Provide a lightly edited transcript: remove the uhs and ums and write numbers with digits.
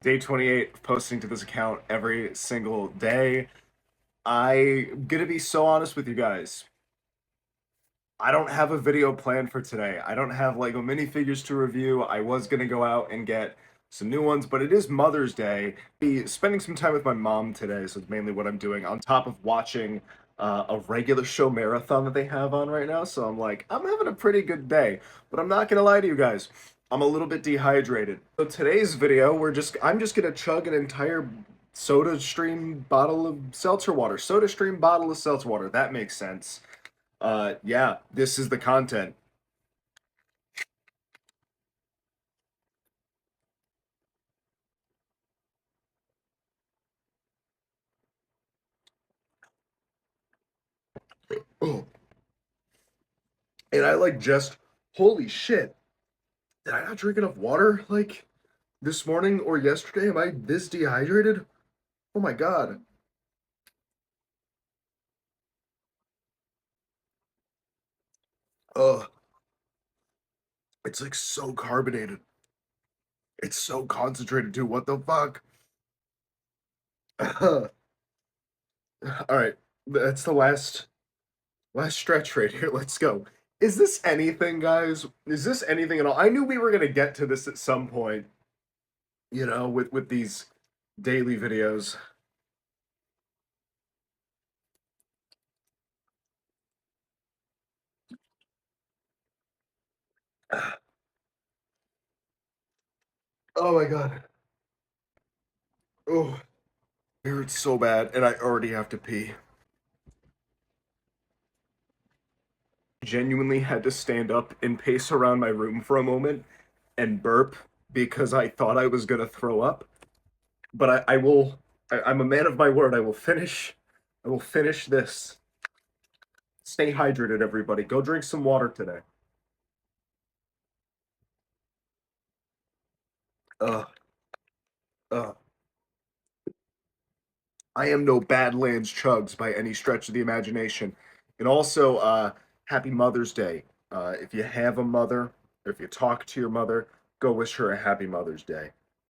Day 28 of posting to this account every single day. I'm gonna be so honest with you guys. I don't have a video planned for today. I don't have Lego minifigures to review. I was gonna go out and get some new ones, but it is Mother's Day. Be spending some time with my mom today, so it's mainly what I'm doing, on top of watching a regular show marathon that they have on right now. So I'm like, I'm having a pretty good day. But I'm not gonna lie to you guys. I'm a little bit dehydrated. So today's video, I'm just gonna chug an entire Soda Stream bottle of seltzer water. Soda Stream bottle of seltzer water. That makes sense. Yeah, this is the content. Oh, and I like just holy shit. Did I not drink enough water like this morning or yesterday? Am I this dehydrated? Oh my god. Ugh, it's like so carbonated. It's so concentrated too. What the fuck? All right, that's the last stretch right here. Let's go. Is this anything, guys? Is this anything at all? I knew we were gonna get to this at some point, with these daily videos. Oh my god. Oh, it hurts so bad, and I already have to pee. Genuinely had to stand up and pace around my room for a moment and burp because I thought I was gonna throw up. But I will. I'm a man of my word. I will finish. I will finish this. Stay hydrated, everybody. Go drink some water today. Uh, uh. I am no Badlands Chugs by any stretch of the imagination. And also, happy Mother's Day. If you have a mother, or if you talk to your mother, go wish her a happy Mother's Day.